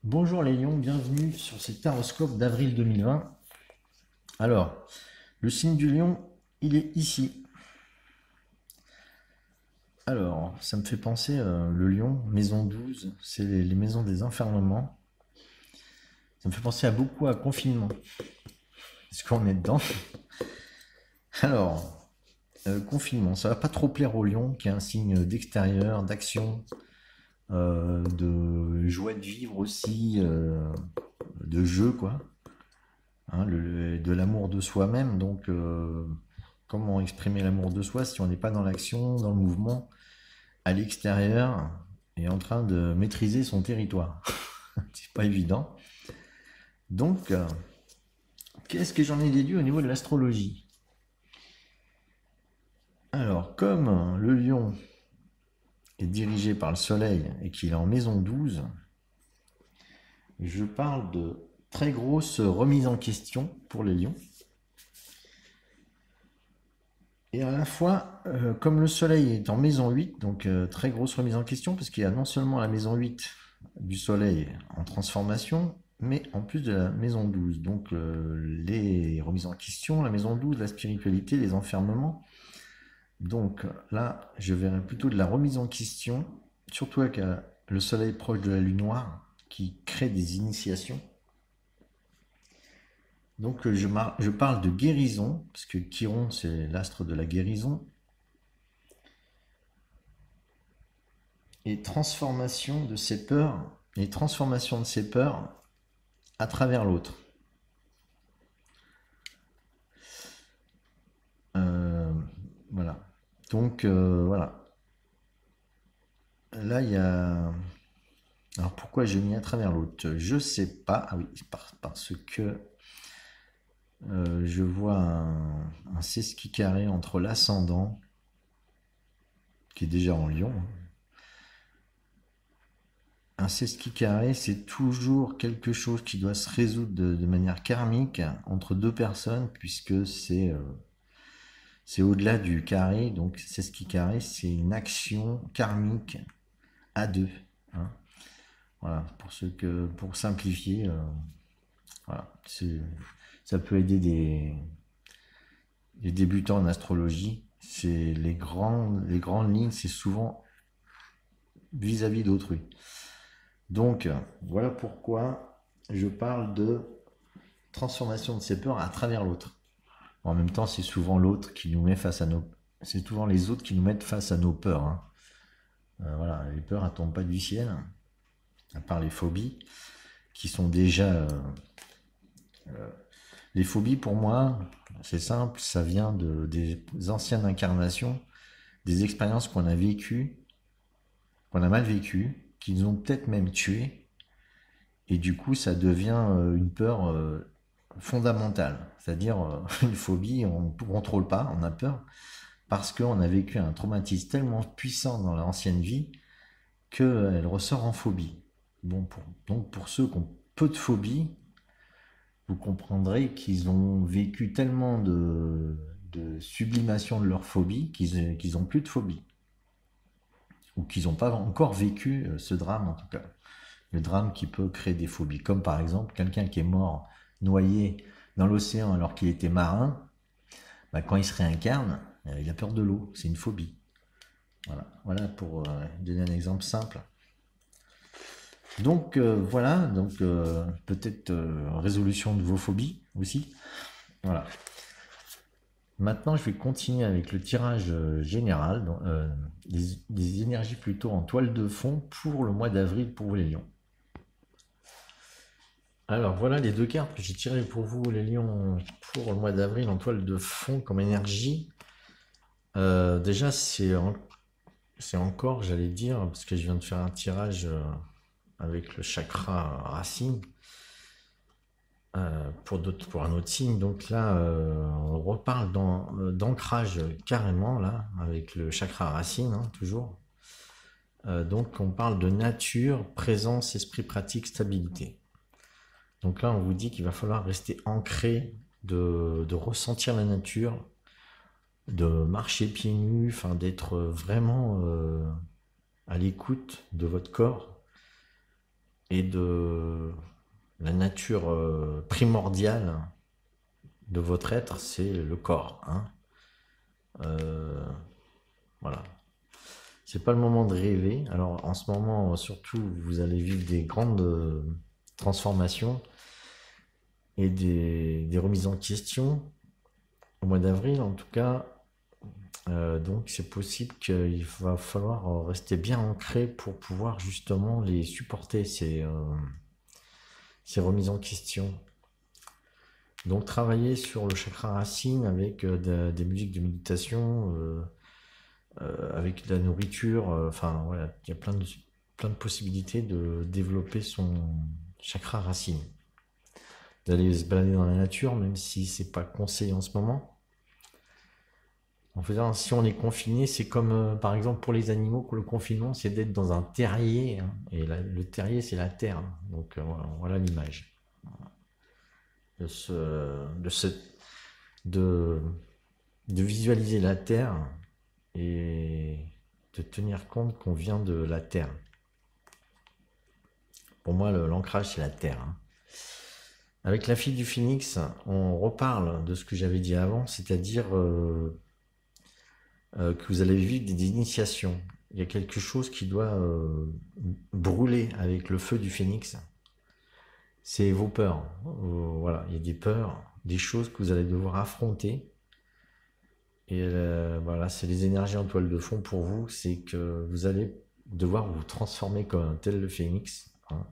Bonjour les lions, bienvenue sur cet taroscope d'avril 2020. Alors, le signe du lion, il est ici. Alors, ça me fait penser, le lion, maison 12, c'est les maisons des enfermements. Ça me fait penser à beaucoup à confinement. Est-ce qu'on est dedans? Alors, confinement, ça va pas trop plaire au lion, qui est un signe d'extérieur, d'action, de joie de vivre aussi, de jeu, quoi. Hein, de l'amour de soi-même. Donc, comment exprimer l'amour de soi si on n'est pas dans l'action, dans le mouvement, à l'extérieur et en train de maîtriser son territoire? C'est pas évident. Donc, qu'est-ce que j'en ai déduit au niveau de l'astrologie? Alors, comme le lion est dirigé par le soleil et qu'il est en maison 12, je parle de très grosse remise en question pour les lions. Et à la fois, comme le soleil est en maison 8, donc très grosse remise en question, parce qu'il y a non seulement la maison 8 du soleil en transformation, mais en plus de la maison 12. Donc les remises en question, la maison 12, la spiritualité, les enfermements. Donc là, je verrais plutôt de la remise en question, surtout avec le soleil proche de la lune noire, qui crée des initiations. Donc je parle de guérison, parce que Chiron, c'est l'astre de la guérison, et transformation de ses peurs, et transformation de ses peurs à travers l'autre. Euh, voilà. Donc voilà. Là, il y a. Alors pourquoi j'ai mis à travers l'autre? Je sais pas. Ah oui, parce que je vois un sesqui carré entre l'ascendant, qui est déjà en lion. Un sesqui carré, c'est toujours quelque chose qui doit se résoudre de manière karmique entre deux personnes, puisque c'est au-delà du carré. Donc sesqui carré, c'est une action karmique à deux. Hein. Voilà, pour simplifier, voilà, ça peut aider des débutants en astrologie. C'est les grandes lignes, c'est souvent vis-à-vis d'autrui. Donc, voilà pourquoi je parle de transformation de ses peurs à travers l'autre. En même temps, c'est souvent l'autre qui nous met face à nos... C'est souvent les autres qui nous mettent face à nos peurs. Hein. Voilà, les peurs, elles ne tombent pas du ciel, à part les phobies, qui sont déjà... les phobies, pour moi, c'est simple, ça vient des anciennes incarnations, des expériences qu'on a vécues, qu'on a mal vécues, qui nous ont peut-être même tués, et du coup, ça devient une peur fondamentale. C'est-à-dire, une phobie, on ne contrôle pas, on a peur, parce qu'on a vécu un traumatisme tellement puissant dans l'ancienne vie qu'elle ressort en phobie. Bon, donc pour ceux qui ont peu de phobie, vous comprendrez qu'ils ont vécu tellement de sublimation de leur phobie qu'ils n'ont plus de phobie. Ou qu'ils n'ont pas encore vécu ce drame en tout cas. Le drame qui peut créer des phobies. Comme par exemple quelqu'un qui est mort noyé dans l'océan alors qu'il était marin, bah, quand il se réincarne, il a peur de l'eau. C'est une phobie. Voilà pour donner un exemple simple. Donc voilà, donc peut-être résolution de vos phobies aussi. Voilà. Maintenant, je vais continuer avec le tirage général, des énergies plutôt en toile de fond pour le mois d'avril pour vous les lions. Alors voilà les deux cartes que j'ai tirées pour vous les lions pour le mois d'avril en toile de fond comme énergie. Déjà c'est encore, j'allais dire, parce que je viens de faire un tirage avec le chakra racine pour un autre signe. Donc là, on reparle d'ancrage carrément, là, avec le chakra racine, hein, toujours. Donc on parle de nature, présence, esprit pratique, stabilité. Donc là, on vous dit qu'il va falloir rester ancré, de ressentir la nature, de marcher pieds nus, enfin d'être vraiment à l'écoute de votre corps et de la nature primordiale de votre être, c'est le corps. Hein. Voilà. C'est pas le moment de rêver. Alors en ce moment, surtout, vous allez vivre des grandes transformations et des remises en question au mois d'avril en tout cas. Donc c'est possible qu'il va falloir rester bien ancré pour pouvoir justement les supporter, ces remises en question. Donc travailler sur le chakra racine avec des musiques de méditation, avec de la nourriture, enfin voilà, il y a plein de possibilités de développer son chakra racine. D'aller se balader dans la nature, même si c'est pas conseillé en ce moment. En faisant, si on est confiné, c'est comme par exemple pour les animaux, que le confinement c'est d'être dans un terrier, hein, et le terrier c'est la terre, hein. Donc voilà l'image de, de, de visualiser la terre et de tenir compte qu'on vient de la terre. Pour moi, l'ancrage c'est la terre. Hein. Avec la fille du phénix, on reparle de ce que j'avais dit avant, c'est-à-dire que vous allez vivre des initiations. Il y a quelque chose qui doit brûler avec le feu du phénix. C'est vos peurs. Voilà, il y a des peurs, des choses que vous allez devoir affronter. Et voilà, c'est les énergies en toile de fond pour vous. C'est que vous allez devoir vous transformer comme un tel le phénix, hein,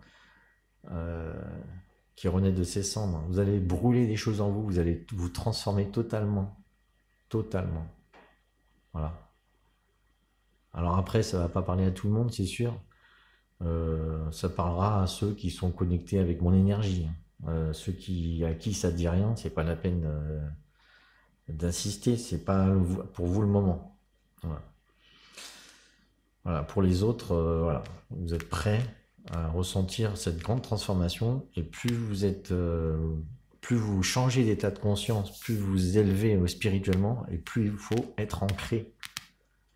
qui renaît de ses cendres. Vous allez brûler des choses en vous. Vous allez vous transformer totalement. Totalement. Voilà. Alors après, ça va pas parler à tout le monde, c'est sûr. Ça parlera à ceux qui sont connectés avec mon énergie. Ceux à qui ça dit rien, c'est pas la peine d'insister. C'est pas pour vous le moment. Voilà. Voilà. Pour les autres, voilà. Vous êtes prêts à ressentir cette grande transformation, et plus vous changez d'état de conscience, plus vous élevez spirituellement, et plus il faut être ancré.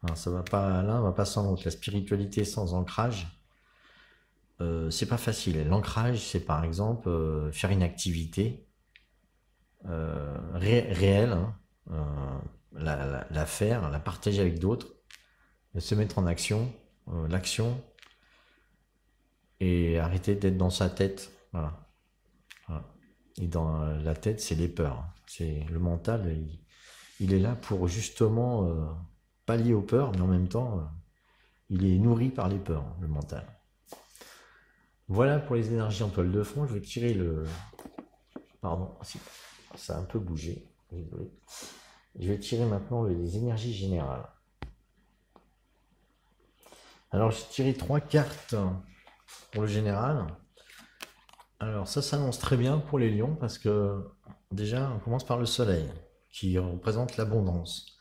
Alors, ça va pas l'un, va pas sans l'autre. La spiritualité sans ancrage, c'est pas facile. L'ancrage, c'est par exemple faire une activité réelle, hein, la faire, la partager avec d'autres, se mettre en action, l'action, et arrêter d'être dans sa tête. Voilà. Voilà. Et dans la tête, c'est les peurs. C'est le mental, il est là pour justement pallier aux peurs, mais en même temps, il est nourri par les peurs, le mental. Voilà pour les énergies en toile de fond. Je vais tirer le... Pardon, ça a un peu bougé. Désolé. Je vais tirer maintenant les énergies générales. Alors, j'ai tiré 3 cartes pour le général. Alors, ça s'annonce très bien pour les lions parce que déjà, on commence par le soleil qui représente l'abondance.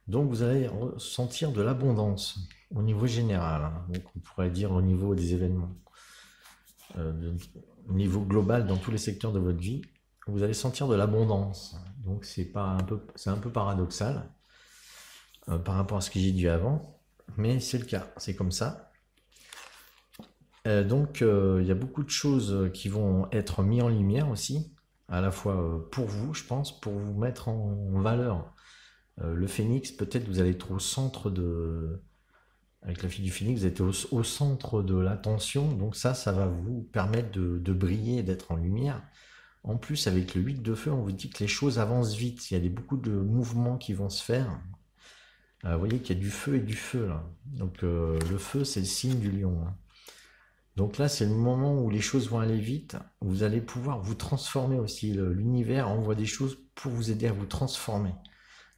Donc, vous allez ressentir de l'abondance au niveau général. Hein. Donc, on pourrait dire au niveau des événements. Au niveau global dans tous les secteurs de votre vie, vous allez sentir de l'abondance. Donc c'est un peu paradoxal par rapport à ce que j'ai dit avant, mais c'est le cas, c'est comme ça. Donc il y a beaucoup de choses qui vont être mises en lumière aussi, à la fois pour vous, je pense, pour vous mettre en valeur. Le phénix, peut-être vous allez être au centre de... Avec la fille du phénix, vous êtes au centre de l'attention, donc ça va vous permettre de briller, d'être en lumière. En plus, avec le 8 de feu, on vous dit que les choses avancent vite, il y a beaucoup de mouvements qui vont se faire. Vous voyez qu'il y a du feu et du feu, là. Donc le feu, c'est le signe du lion. Hein. Donc là, c'est le moment où les choses vont aller vite, vous allez pouvoir vous transformer aussi. L'univers envoie des choses pour vous aider à vous transformer.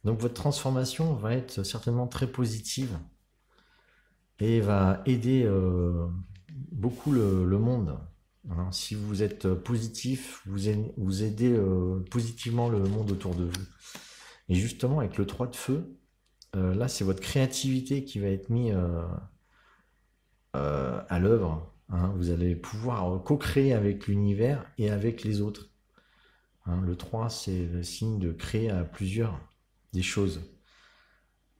Donc votre transformation va être certainement très positive, et va aider beaucoup le monde. Hein. Si vous êtes positif, vous aidez positivement le monde autour de vous. Et justement, avec le 3 de feu, là, c'est votre créativité qui va être mise à l'œuvre. Hein. Vous allez pouvoir co-créer avec l'univers et avec les autres. Hein. Le 3, c'est le signe de créer à plusieurs des choses.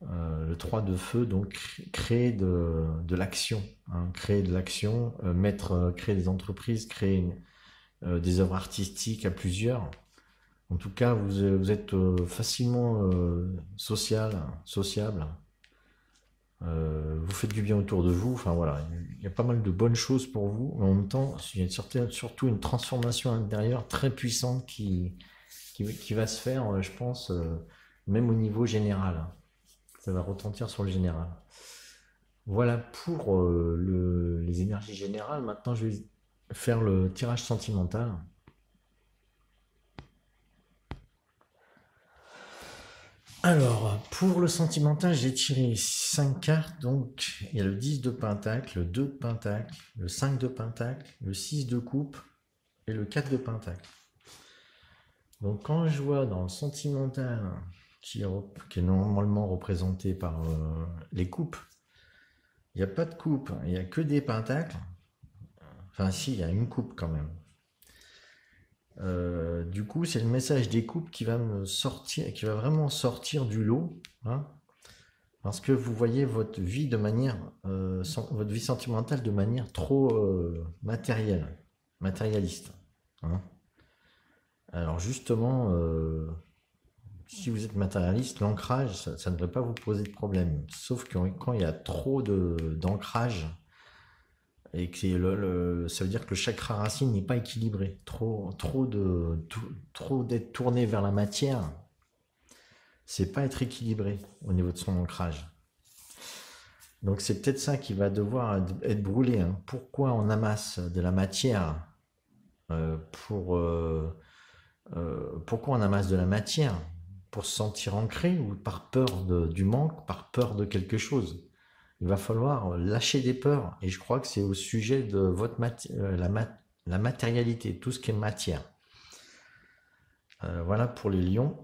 Le 3 de feu, donc créer de l'action, hein, créer de l'action, créer des entreprises, créer des œuvres artistiques à plusieurs. En tout cas, vous êtes facilement sociable. Vous faites du bien autour de vous. Enfin voilà, il y a pas mal de bonnes choses pour vous. Mais en même temps, il y a surtout une transformation intérieure très puissante qui va se faire, je pense, même au niveau général. Ça va retentir sur le général. Voilà pour les énergies générales. Maintenant, je vais faire le tirage sentimental. Alors, pour le sentimental, j'ai tiré 5 cartes. Donc, il y a le 10 de pentacle, le 2 de pentacle, le 5 de pentacle, le 6 de coupe et le 4 de pentacle. Donc, quand je vois dans le sentimental, qui est normalement représenté par les coupes, il n'y a pas de coupe, il n'y a que des pentacles. Enfin, si, il y a une coupe quand même. Du coup, c'est le message des coupes qui va me sortir, qui va vraiment sortir du lot, hein, parce que vous voyez votre vie de manière, votre vie sentimentale de manière trop matérialiste, hein. Alors justement, si vous êtes matérialiste, l'ancrage, ça ne devrait pas vous poser de problème. Sauf que quand il y a trop d'ancrage, et que ça veut dire que le chakra racine n'est pas équilibré. Trop d'être tourné vers la matière, c'est pas être équilibré au niveau de son ancrage. Donc c'est peut-être ça qui va devoir être brûlé, hein. Pourquoi on amasse de la matière pourquoi on amasse de la matière? Pour se sentir ancré ou par peur du manque, par peur de quelque chose? Il va falloir lâcher des peurs. Et je crois que c'est au sujet de la matérialité, tout ce qui est matière. Voilà pour les lions.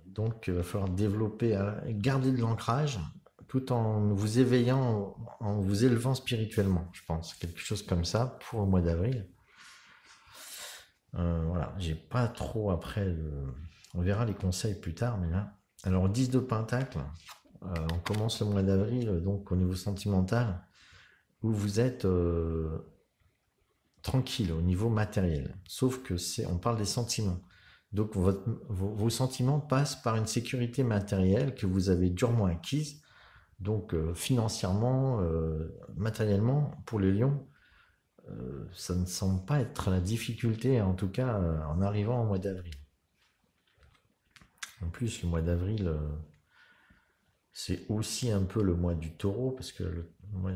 Donc, il va falloir développer, garder de l'ancrage, tout en vous éveillant, en vous élevant spirituellement, je pense. Quelque chose comme ça pour le mois d'avril. Voilà, j'ai pas trop après. On verra les conseils plus tard, mais là. Alors, 10 de pentacle. On commence le mois d'avril, donc au niveau sentimental, où vous êtes tranquille au niveau matériel. Sauf que on parle des sentiments. Donc vos sentiments passent par une sécurité matérielle que vous avez durement acquise. Donc financièrement, matériellement, pour les lions, ça ne semble pas être la difficulté, en tout cas en arrivant au mois d'avril. En plus, le mois d'avril, c'est aussi un peu le mois du taureau, parce que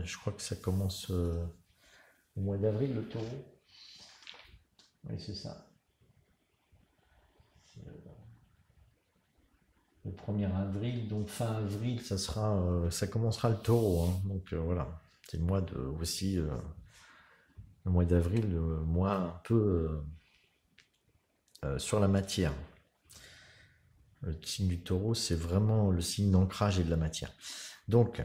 je crois que ça commence au mois d'avril, le taureau. Oui, c'est ça. Le 1er avril, donc fin avril, ça commencera le taureau, hein. Donc voilà, c'est le mois aussi, le mois d'avril, le mois un peu sur la matière. Le signe du taureau, c'est vraiment le signe d'ancrage et de la matière. Donc,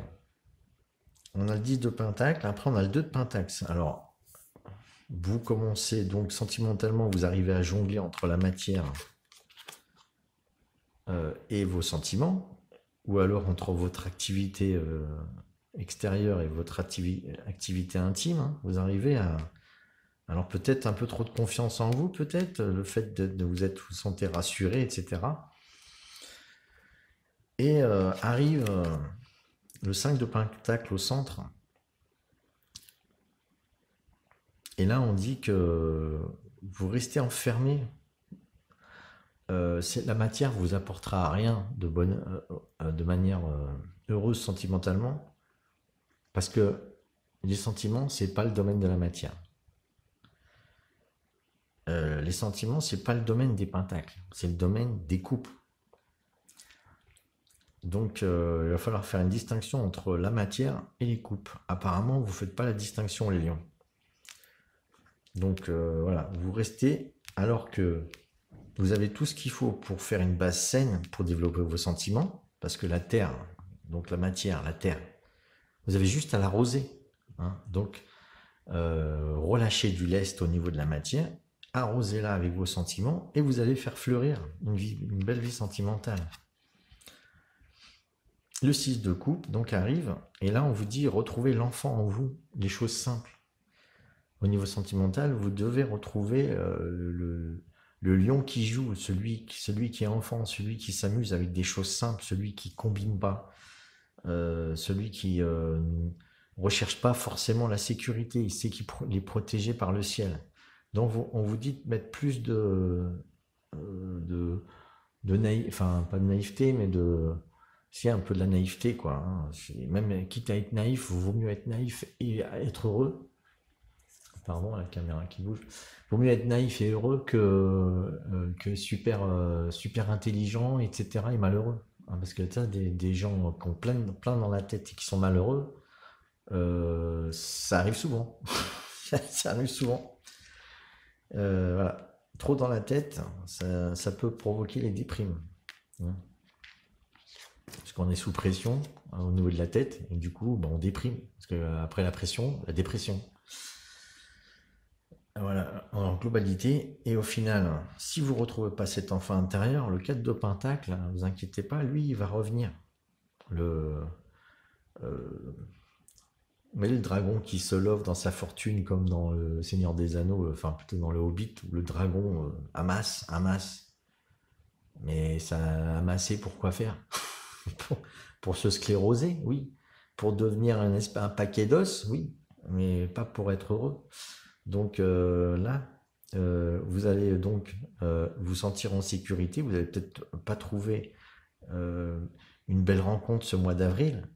on a le 10 de pentacle, après on a le 2 de pentacle. Alors, vous commencez donc sentimentalement, vous arrivez à jongler entre la matière et vos sentiments, ou alors entre votre activité extérieure et votre activité intime, hein. Vous arrivez à... Alors peut-être un peu trop de confiance en vous, peut-être, le fait de vous sentez rassuré, etc. Et arrive le 5 de pentacle au centre. Et là, on dit que vous restez enfermé. La matière vous apportera rien de manière heureuse sentimentalement, parce que les sentiments, c'est pas le domaine de la matière. Les sentiments, c'est pas le domaine des pentacles, c'est le domaine des coupes. Donc, il va falloir faire une distinction entre la matière et les coupes. Apparemment, vous ne faites pas la distinction, les lions. Donc, voilà, vous restez, alors que vous avez tout ce qu'il faut pour faire une base saine, pour développer vos sentiments, parce que la terre, donc la matière, la terre, vous avez juste à l'arroser, hein. Donc, relâchez du lest au niveau de la matière, arrosez-la avec vos sentiments, et vous allez faire fleurir une belle vie sentimentale. Le 6 de coupe, donc, arrive, et là, on vous dit retrouvez l'enfant en vous, les choses simples. Au niveau sentimental, vous devez retrouver le lion qui joue, celui qui est enfant, celui qui s'amuse avec des choses simples, celui qui combine pas, celui qui recherche pas forcément la sécurité, il sait qu'il est protégé par le ciel. Donc on vous dit de mettre plus de enfin pas de naïveté, mais si un peu de la naïveté quoi. Hein. Même quitte à être naïf, vaut mieux être naïf et être heureux. Pardon, la caméra qui bouge. Vaut mieux être naïf et heureux que super intelligent, etc. et malheureux. Hein, parce que tu as des gens qui ont plein dans la tête et qui sont malheureux, ça arrive souvent. Ça arrive souvent. Voilà. Trop dans la tête, ça peut provoquer les déprimes. Hein. Parce qu'on est sous pression au niveau de la tête, et du coup, on déprime. Parce qu'après la pression, la dépression. Voilà, en globalité. Et au final, si vous ne retrouvez pas cet enfant intérieur, le 4 de Pentacle, ne vous inquiétez pas, lui, il va revenir. Mais le dragon qui se love dans sa fortune, comme dans le Seigneur des Anneaux, enfin plutôt dans le Hobbit, où le dragon amasse. Mais ça a amassé pour quoi faire? Pour se scléroser, oui. Pour devenir un paquet d'os, oui. Mais pas pour être heureux. Donc là, vous allez donc vous sentir en sécurité. Vous n'allez peut-être pas trouver une belle rencontre ce mois d'avril,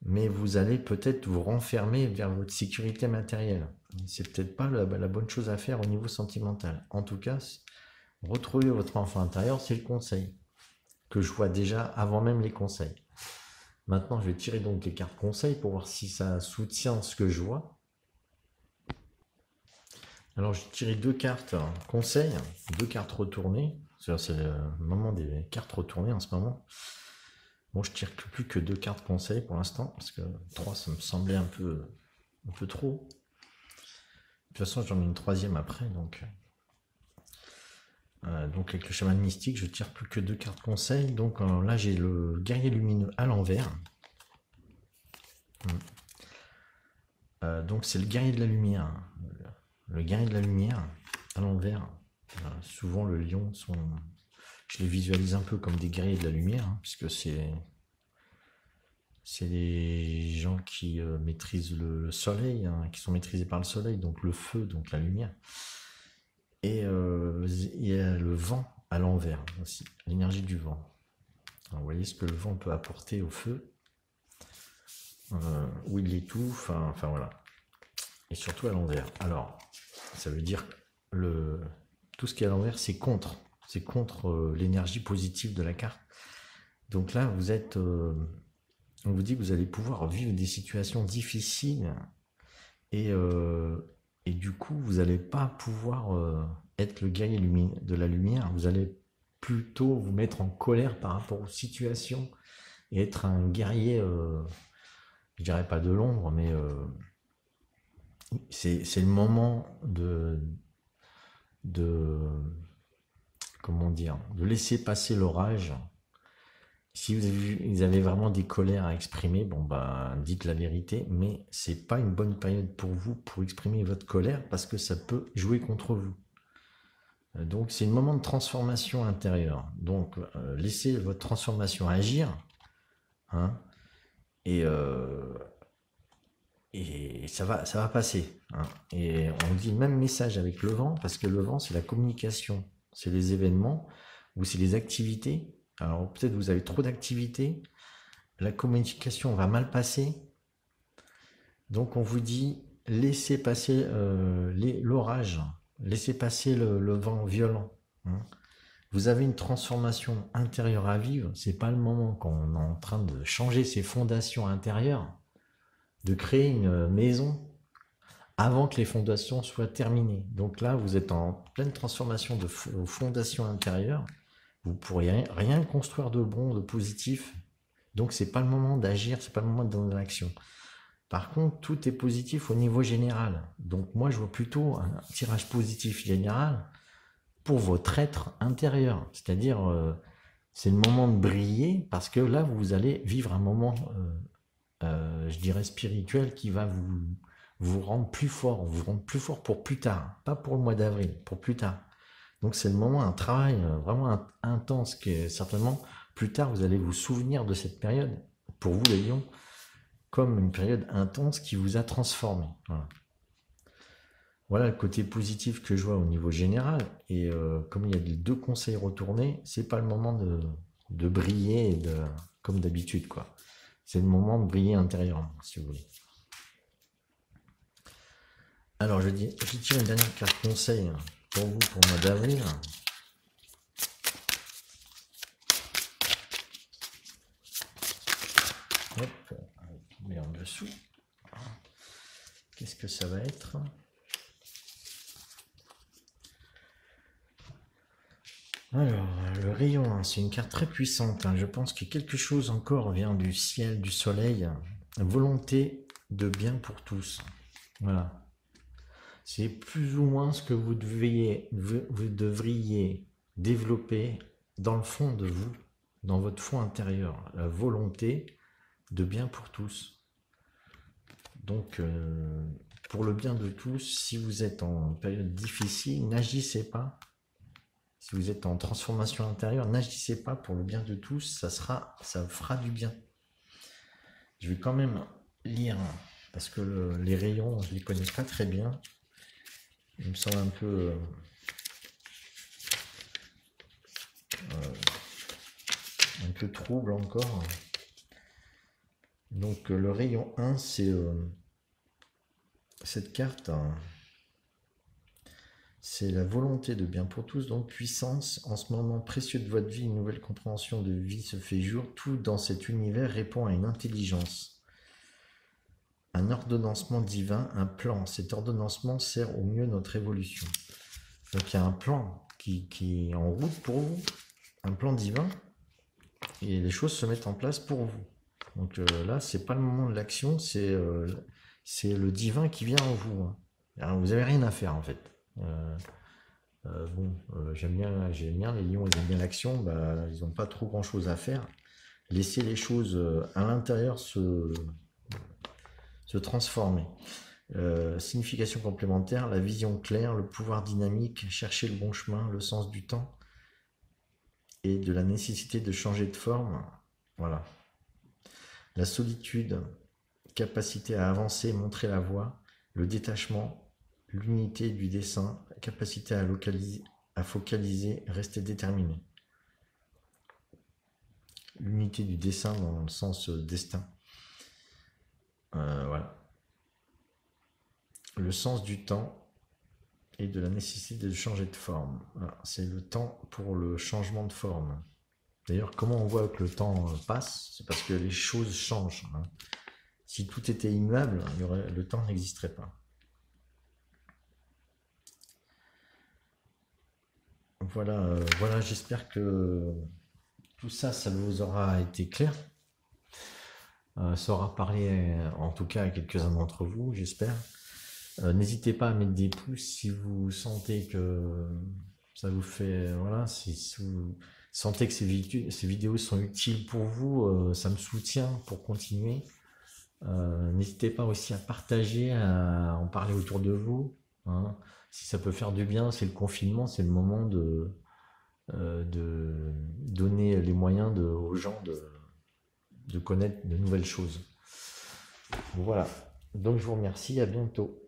mais vous allez peut-être vous renfermer vers votre sécurité matérielle. C'est peut-être pas la bonne chose à faire au niveau sentimental. En tout cas, retrouver votre enfant intérieur, c'est le conseil que je vois déjà avant même les conseils. Maintenant, je vais tirer donc les cartes conseils pour voir si ça soutient ce que je vois. Alors, j'ai tiré 2 cartes conseils, 2 cartes retournées. C'est le moment des cartes retournées en ce moment. Bon, je tire plus que 2 cartes conseils pour l'instant, parce que 3, ça me semblait un peu trop. De toute façon, j'en mets une 3e après, donc avec le chaman mystique, je tire plus que 2 cartes conseils. Donc là, j'ai le guerrier lumineux à l'envers. Donc c'est le guerrier de la lumière. Le guerrier de la lumière à l'envers. Souvent, le lion, je les visualise un peu comme des guerriers de la lumière, hein, puisque c'est des gens qui maîtrisent le soleil, hein, qui sont maîtrisés par le soleil, donc le feu, donc la lumière. Et il y a le vent à l'envers aussi, l'énergie du vent. Alors, vous voyez ce que le vent peut apporter au feu, où il l'étouffe, enfin voilà. Et surtout à l'envers. Alors, ça veut dire que tout ce qui est à l'envers, c'est contre l'énergie positive de la carte. Donc là, on vous dit que vous allez pouvoir vivre des situations difficiles et du coup, vous n'allez pas pouvoir être le guerrier de la lumière. Vous allez plutôt vous mettre en colère par rapport aux situations et être un guerrier, je dirais pas de l'ombre, mais c'est le moment comment dire, de laisser passer l'orage. Si vous avez vraiment des colères à exprimer, dites la vérité, mais c'est pas une bonne période pour vous pour exprimer votre colère parce que ça peut jouer contre vous. Donc c'est un moment de transformation intérieure. Donc laissez votre transformation agir, hein, et ça va passer. Hein. Et on dit le même message avec le vent, parce que le vent, c'est la communication, c'est les événements, ou c'est les activités. Alors peut-être vous avez trop d'activités, la communication va mal passer. Donc on vous dit, laissez passer l'orage, laissez passer le vent violent. Hein. Vous avez une transformation intérieure à vivre, c'est pas le moment quand on est en train de changer ses fondations intérieures, de créer une maison avant que les fondations soient terminées. Donc là, vous êtes en pleine transformation de vos fondations intérieures. Vous ne pourrez rien construire de bon, de positif. Donc c'est pas le moment d'agir, c'est pas le moment de donner l'action. Par contre, tout est positif au niveau général. Donc moi, je vois plutôt un tirage positif général pour votre être intérieur. C'est-à-dire, c'est le moment de briller parce que là, vous allez vivre un moment, je dirais, spirituel qui va vous rendre plus fort, vous rendre plus fort pour plus tard, pas pour le mois d'avril, pour plus tard. Donc c'est le moment, un travail vraiment intense que certainement plus tard vous allez vous souvenir de cette période, pour vous les lions, comme une période intense qui vous a transformé. Voilà. Voilà le côté positif que je vois au niveau général. Et comme il y a les deux conseils retournés, c'est pas le moment de briller comme d'habitude, quoi. C'est le moment de briller intérieurement, si vous voulez. Alors je tire une dernière carte conseil pour vous pour le mois d'avril. Hop, on met en dessous. Qu'est-ce que ça va être? Alors, le rayon, hein, c'est une carte très puissante. Hein. Je pense que quelque chose encore vient du ciel, du soleil. Volonté de bien pour tous. Voilà. C'est plus ou moins ce que vous devriez développer dans le fond de vous, dans votre fond intérieur. La volonté de bien pour tous. Donc, pour le bien de tous, si vous êtes en période difficile, n'agissez pas. Si vous êtes en transformation intérieure, n'agissez pas pour le bien de tous, ça fera du bien. Je vais quand même lire, parce que les rayons, je ne les connais pas très bien. Il me semble un peu trouble encore. Donc le rayon 1, c'est cette carte, hein, c'est la volonté de bien pour tous, donc puissance. En ce moment précieux de votre vie, une nouvelle compréhension de vie se fait jour. Tout dans cet univers répond à une intelligence, un ordonnancement divin, un plan. Cet ordonnancement sert au mieux notre évolution. Donc il y a un plan qui est en route pour vous, un plan divin, et les choses se mettent en place pour vous. Donc là, c'est pas le moment de l'action, c'est le divin qui vient en vous. Hein. Alors, vous n'avez rien à faire en fait. J'aime bien les lions, ils aiment bien l'action, ils n'ont pas trop grand chose à faire. Laissez les choses à l'intérieur se transformer. Signification complémentaire, la vision claire, le pouvoir dynamique, chercher le bon chemin, le sens du temps et de la nécessité de changer de forme. Voilà. La solitude, capacité à avancer, montrer la voie, le détachement, l'unité du dessin, la capacité à focaliser, rester déterminé. L'unité du dessin dans le sens destin. Voilà. Le sens du temps et de la nécessité de changer de forme. Voilà. C'est le temps pour le changement de forme. D'ailleurs, comment on voit que le temps passe? C'est parce que les choses changent. Hein. Si tout était immuable, le temps n'existerait pas. Voilà, voilà, j'espère que tout ça, ça vous aura été clair. Ça aura parlé, en tout cas, à quelques-uns d'entre vous, j'espère. N'hésitez pas à mettre des pouces si vous sentez que ça vous fait... Voilà, si vous sentez que ces vidéos sont utiles pour vous, ça me soutient pour continuer. N'hésitez pas aussi à partager, à en parler autour de vous. Hein. Si ça peut faire du bien, c'est le confinement, c'est le moment de donner les moyens aux gens de connaître de nouvelles choses. Voilà. Donc je vous remercie, à bientôt.